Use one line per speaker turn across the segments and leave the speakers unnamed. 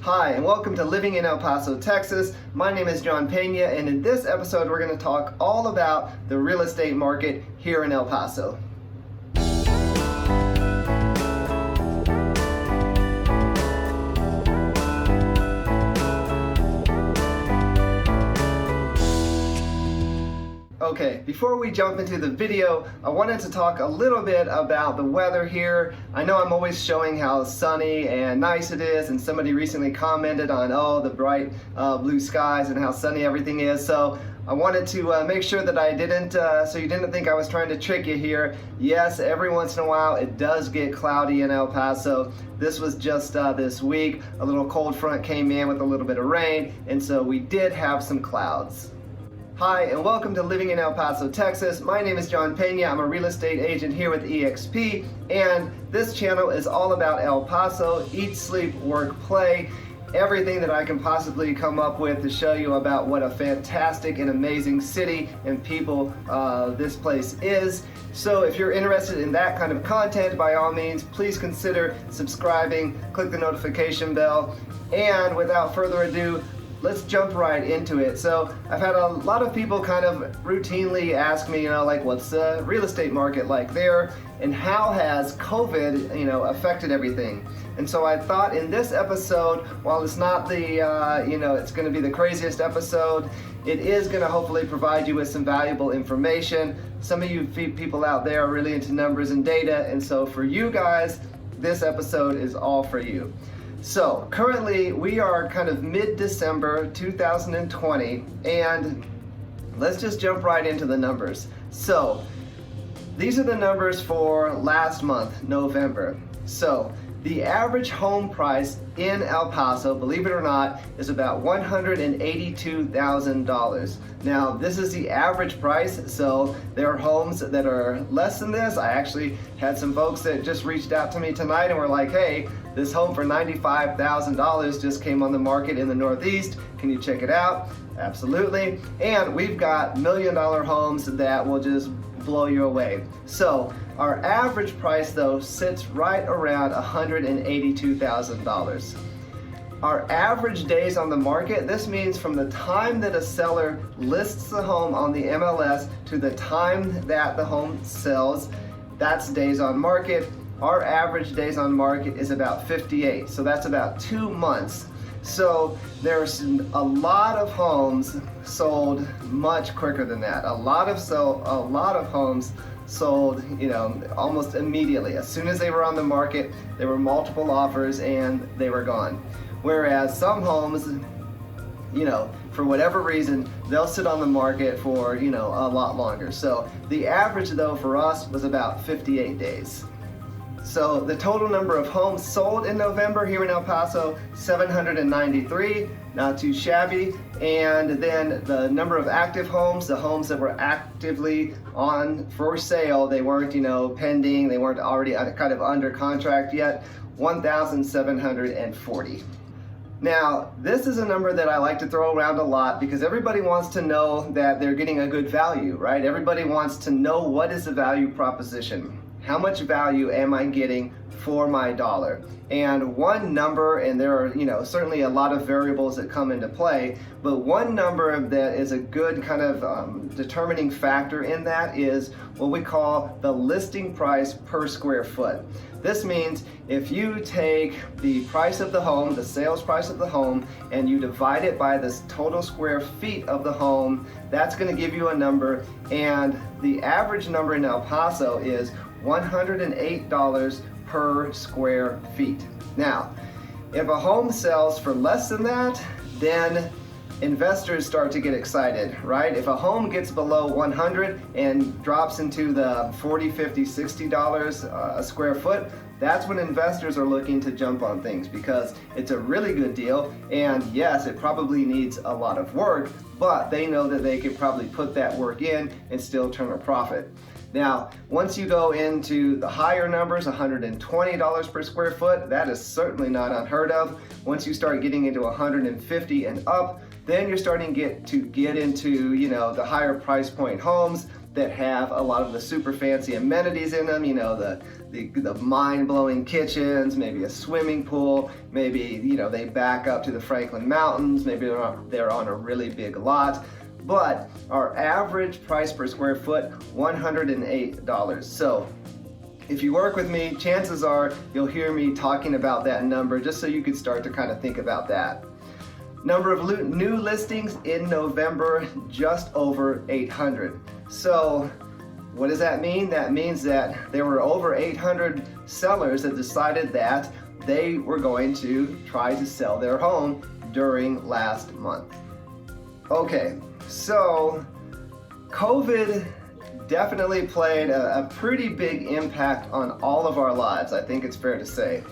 Hi, and welcome to Living in El Paso, Texas. My name is John Peña, and in this episode we're going to talk all about the real estate market here in El Paso. Okay, before we jump into the video, I wanted to talk a little bit about the weather here. I know I'm always showing how sunny and nice it is, and somebody recently commented on, the bright blue skies and how sunny everything is. So I wanted to make sure that I didn't, so you didn't think I was trying to trick you here. Yes, every once in a while it does get cloudy in El Paso. This was just this week. A little cold front came in with a little bit of rain, and so we did have some clouds. Hi, and welcome to Living in El Paso, Texas. My name is John Peña. I'm a real estate agent here with eXp, and this channel is all about El Paso, eat, sleep, work, play, everything that I can possibly come up with to show you about what a fantastic and amazing city and people this place is. So if you're interested in that kind of content, by all means, please consider subscribing, click the notification bell, and without further ado, let's jump right into it. So I've had a lot of people kind of routinely ask me, what's the real estate market like there, and how has COVID, affected everything? And so I thought in this episode, while it's not the, it's going to be the craziest episode, it is going to hopefully provide you with some valuable information. Some of you people out there are really into numbers and data, and so for you guys, this episode is all for you. So currently we are kind of mid-December 2020, and let's just jump right into the numbers. So these are the numbers for last month, November. So the average home price in El Paso, believe it or not, is about $182,000. Now, this is the average price, so there are homes that are less than this. I actually had some folks that just reached out to me tonight and were like, hey, this home for $95,000 just came on the market in the Northeast. Can you check it out? Absolutely. And we've got $1 million homes that will just blow you away. So our average price though sits right around $182,000. Our average days on the market, this means from the time that a seller lists the home on the MLS to the time that the home sells, that's days on market. Our average days on market is about 58, so that's about 2 months. So there's a lot of homes sold much quicker than that. A lot of homes sold, almost immediately. As soon as they were on the market, there were multiple offers and they were gone. Whereas some homes, for whatever reason, they'll sit on the market for, a lot longer. So the average though for us was about 58 days. So the total number of homes sold in November here in El Paso, 793, not too shabby. And then the number of active homes, the homes that were actively on for sale, they weren't, pending, they weren't already kind of under contract yet, 1,740. Now, this is a number that I like to throw around a lot because everybody wants to know that they're getting a good value, right? Everybody wants to know what is the value proposition. How much value am I getting for my dollar? And one number, and there are certainly a lot of variables that come into play, but one number that is a good kind of determining factor in that is what we call the listing price per square foot. This means if you take the price of the home, the sales price of the home, and you divide it by the total square feet of the home, that's going to give you a number, and the average number in El Paso is $108 per square feet. Now, if a home sells for less than that, then investors start to get excited, right? If a home gets below 100 and drops into the $40, $50, $60 a square foot, that's when investors are looking to jump on things because it's a really good deal, and yes, it probably needs a lot of work, but they know that they could probably put that work in and still turn a profit. Now, once you go into the higher numbers, $120 per square foot, that is certainly not unheard of. Once you start getting into 150 and up, then you're starting to get into, the higher price point homes. that have a lot of the super fancy amenities in them, you know, the mind-blowing kitchens, maybe a swimming pool, maybe, you know, they back up to the Franklin Mountains, maybe they're on a really big lot. But our average price per square foot, $108. So if you work with me, chances are you'll hear me talking about that number just so you could start to kind of think about that. Number of new listings in November, just over 800. So what does that mean? That means that there were over 800 sellers that decided that they were going to try to sell their home during last month. Okay, so COVID definitely played a pretty big impact on all of our lives, I think it's fair to say.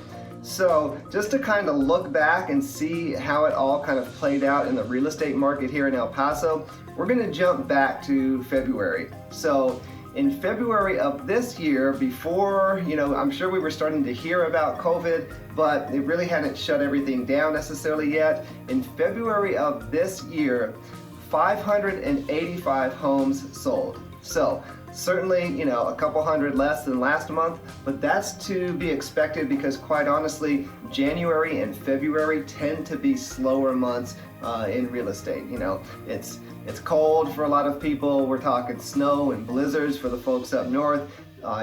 So just to kind of look back and see how it all kind of played out in the real estate market here in El Paso, we're going to jump back to February. So in February of this year, before, you know, I'm sure we were starting to hear about COVID, but it really hadn't shut everything down necessarily yet. In February of this year, 585 homes sold. So certainly, you know, a couple hundred less than last month, but that's to be expected because quite honestly, January and February tend to be slower months in real estate. You know, it's cold for a lot of people. We're talking snow and blizzards for the folks up north.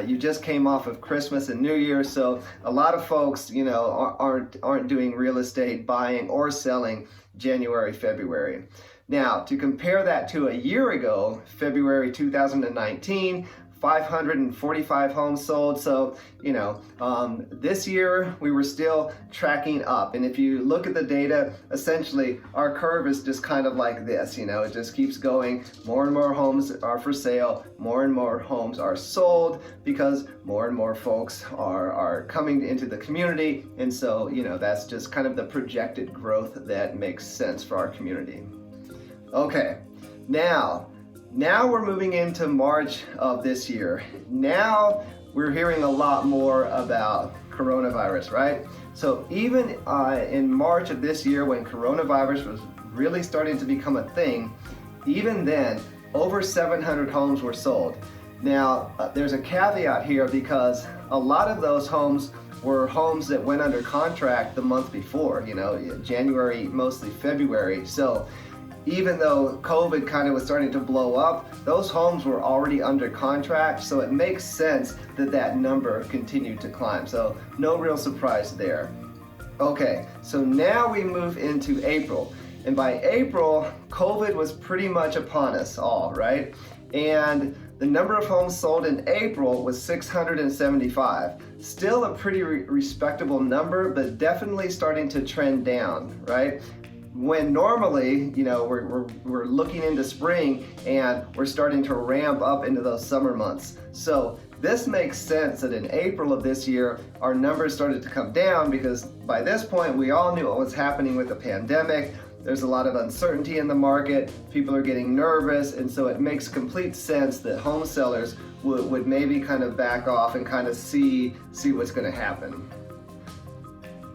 You just came off of Christmas and New Year, so a lot of folks, you know, aren't doing real estate buying or selling January, February. Now, to compare that to a year ago, February 2019, 545 homes sold. So, you know, this year we were still tracking up. And if you look at the data, essentially our curve is just kind of like this, you know, it just keeps going. More and more homes are for sale, more and more homes are sold because more and more folks are coming into the community. And so, you know, that's just kind of the projected growth that makes sense for our community. Okay, now we're moving into March of this year. Now we're hearing a lot more about coronavirus, right? So even in March of this year, when coronavirus was really starting to become a thing, even then, over 700 homes were sold. Now, there's a caveat here because a lot of those homes were homes that went under contract the month before, you know, January, mostly February. So even though COVID kind of was starting to blow up, those homes were already under contract, so it makes sense that that number continued to climb. So no real surprise there. Okay, so now we move into April. And by April, COVID was pretty much upon us all, right? And the number of homes sold in April was 675. Still a pretty respectable number, but definitely starting to trend down, right? When normally, you know, we're looking into spring and we're starting to ramp up into those summer months. So this makes sense that in April of this year, our numbers started to come down because by this point, we all knew what was happening with the pandemic. There's a lot of uncertainty in the market. People are getting nervous. And so it makes complete sense that home sellers would maybe kind of back off and kind of see what's going to happen.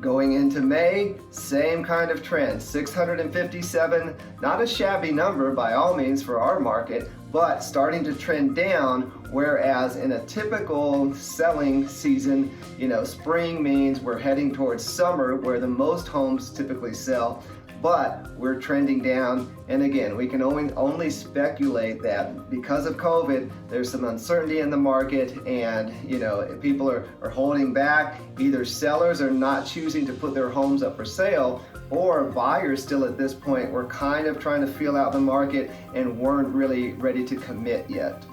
Going into May, same kind of trend, 657, not a shabby number by all means for our market, but starting to trend down, whereas in a typical selling season, you know, spring means we're heading towards summer where the most homes typically sell, but we're trending down. And again, we can only speculate that because of COVID, there's some uncertainty in the market and, you know, people are holding back. Either sellers are not choosing to put their homes up for sale, or buyers still at this point were kind of trying to feel out the market and weren't really ready to commit yet.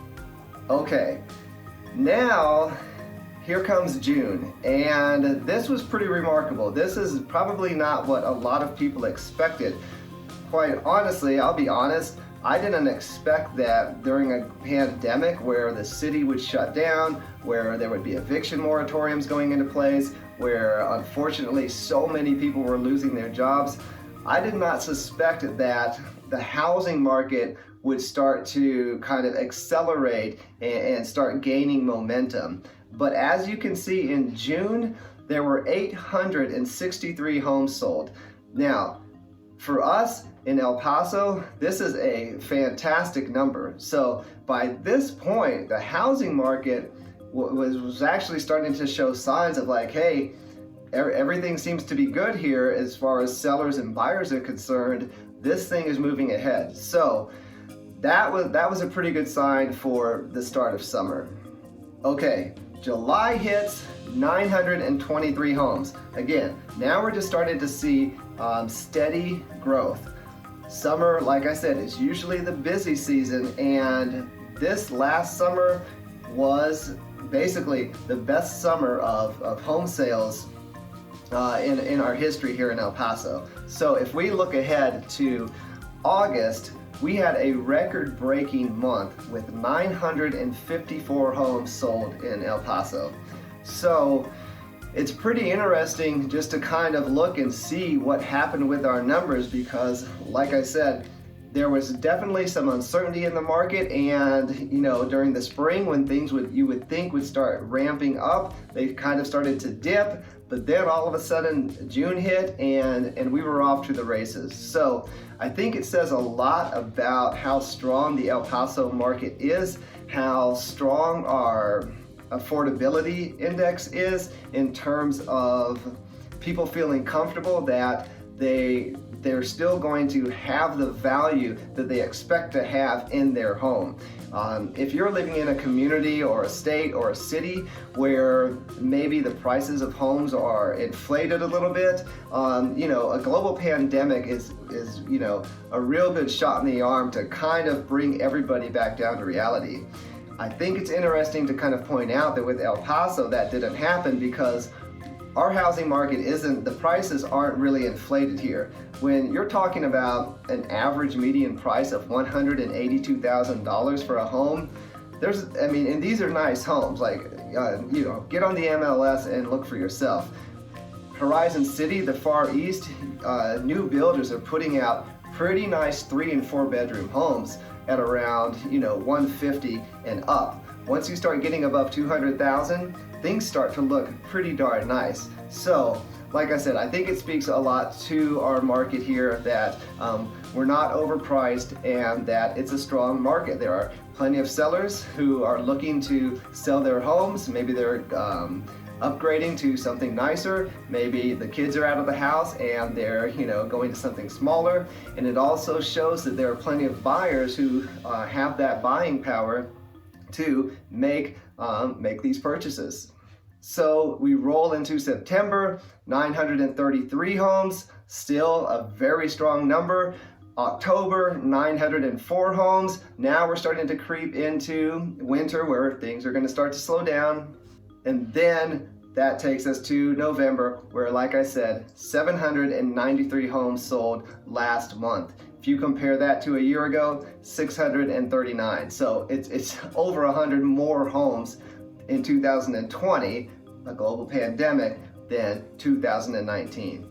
Okay, now here comes June, and this was pretty remarkable. This is probably not what a lot of people expected. Quite honestly, I'll be honest, I didn't expect that during a pandemic where the city would shut down, where there would be eviction moratoriums going into place, where unfortunately so many people were losing their jobs. I did not suspect that the housing market would start to kind of accelerate and start gaining momentum. But as you can see, in June, there were 863 homes sold. Now, For us in El Paso, this is a fantastic number. So by this point, the housing market was actually starting to show signs of like, hey, everything seems to be good here as far as sellers and buyers are concerned. This thing is moving ahead. So that was a pretty good sign for the start of summer. Okay, July hits, 923 homes. Again, now we're just starting to see steady growth. Summer, like I said, is usually the busy season, and this last summer was basically the best summer of home sales in our history here in El Paso. So if we look ahead to August, we had a record-breaking month with 954 homes sold in El Paso. So it's pretty interesting just to kind of look and see what happened with our numbers, because like I said, there was definitely some uncertainty in the market, and during the spring when things you would think would start ramping up, they kind of started to dip, but then all of a sudden June hit and we were off to the races. So I think it says a lot about how strong the El Paso market is, how strong our affordability index is in terms of people feeling comfortable that they're still going to have the value that they expect to have in their home. If you're living in a community or a state or a city where maybe the prices of homes are inflated a little bit, a global pandemic is a real good shot in the arm to kind of bring everybody back down to reality. I think it's interesting to kind of point out that with El Paso that didn't happen because our housing market the prices aren't really inflated here. When you're talking about an average median price of $182,000 for a home, and these are nice homes, like, get on the MLS and look for yourself. Horizon City, the Far East, new builders are putting out pretty nice 3 and 4 bedroom homes at around, $150,000 and up. Once you start getting above $200,000, things start to look pretty darn nice. So, like I said, I think it speaks a lot to our market here that we're not overpriced and that it's a strong market. There are plenty of sellers who are looking to sell their homes. Maybe they're upgrading to something nicer. Maybe the kids are out of the house and they're going to something smaller. And it also shows that there are plenty of buyers who have that buying power to make these purchases. So we roll into September, 933 homes, still a very strong number. October, 904 homes. Now we're starting to creep into winter where things are going to start to slow down. And then that takes us to November, where, like I said, 793 homes sold last month. If you compare that to a year ago, 639. So it's over 100 more homes in 2020, a global pandemic, than 2019.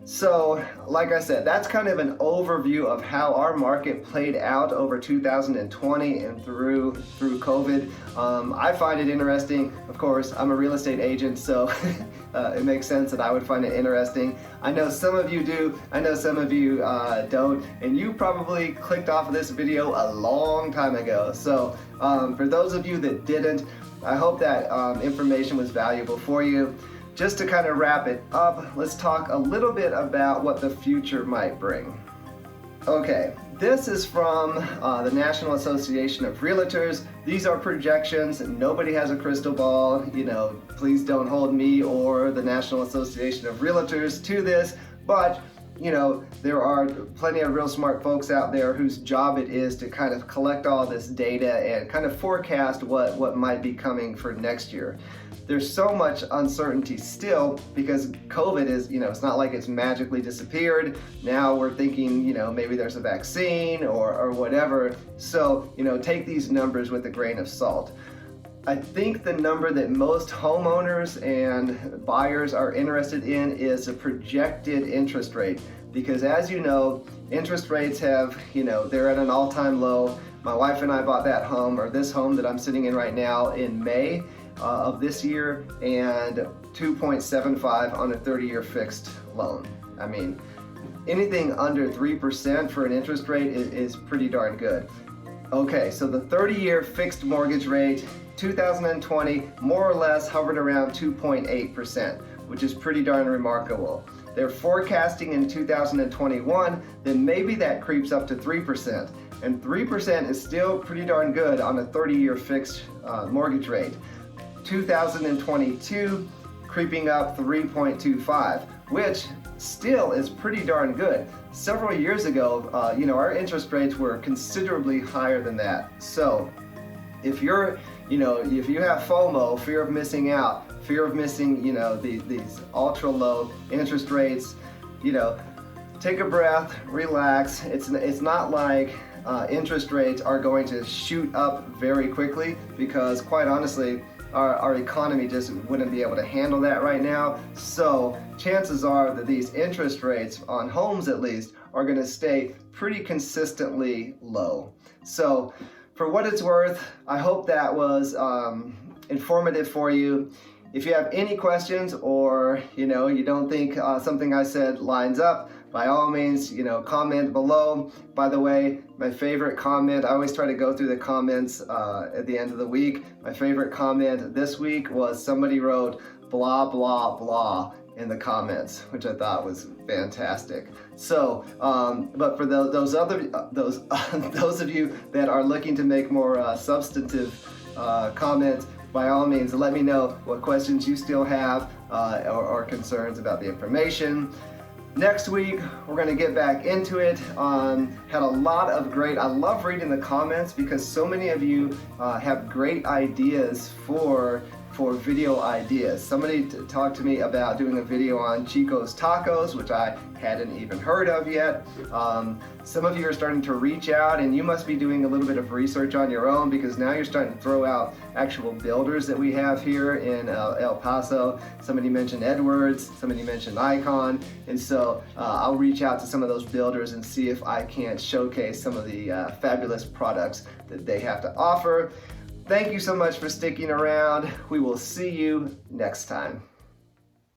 So, like I said, that's kind of an overview of how our market played out over 2020 and through COVID. I find it interesting. Of course, I'm a real estate agent, so it makes sense that I would find it interesting. I know some of you do, I know some of you don't, and you probably clicked off of this video a long time ago. So for those of you that didn't, I hope that information was valuable for you. Just to kind of wrap it up, let's talk a little bit about what the future might bring. Okay, this is from the National Association of Realtors. These are projections. Nobody has a crystal ball. Please don't hold me or the National Association of Realtors to this, but there are plenty of real smart folks out there whose job it is to kind of collect all this data and kind of forecast what might be coming for next year. There's so much uncertainty still because COVID is, it's not like it's magically disappeared. Now we're thinking, maybe there's a vaccine or whatever. So, take these numbers with a grain of salt. I think the number that most homeowners and buyers are interested in is a projected interest rate, because as you know, interest rates have, they're at an all-time low. My wife and I bought this home that I'm sitting in right now in May of this year, and 2.75 on a 30-year fixed loan. I mean, anything under 3% for an interest rate is pretty darn good. Okay, so the 30-year fixed mortgage rate, 2020, more or less hovered around 2.8%, which is pretty darn remarkable. They're forecasting in 2021, then maybe that creeps up to 3%. And 3% is still pretty darn good on a 30-year fixed mortgage rate. 2022, creeping up 3.25, which still is pretty darn good. Several years ago, our interest rates were considerably higher than that. So if you're, if you have FOMO, fear of missing out, fear of missing, these ultra low interest rates, take a breath, relax. It's not like interest rates are going to shoot up very quickly, because quite honestly, our economy just wouldn't be able to handle that right now. So chances are that these interest rates on homes, at least, are going to stay pretty consistently low. So for what it's worth, I hope that was informative for you. If you have any questions, or you don't think something I said lines up, by all means, comment below. By the way, my favorite comment, I always try to go through the comments at the end of the week. My favorite comment this week was somebody wrote blah blah blah in the comments, which I thought was fantastic. So, but for those of you that are looking to make more substantive comments, by all means, let me know what questions you still have or concerns about the information. Next week, we're going to get back into it. Had a lot of I love reading the comments, because so many of you have great ideas for video ideas. Somebody talked to me about doing a video on Chico's Tacos, which I hadn't even heard of yet. Some of you are starting to reach out, and you must be doing a little bit of research on your own, because now you're starting to throw out actual builders that we have here in El Paso. Somebody mentioned Edwards, somebody mentioned Icon, and so I'll reach out to some of those builders and see if I can't showcase some of the fabulous products that they have to offer. Thank you so much for sticking around. We will see you next time.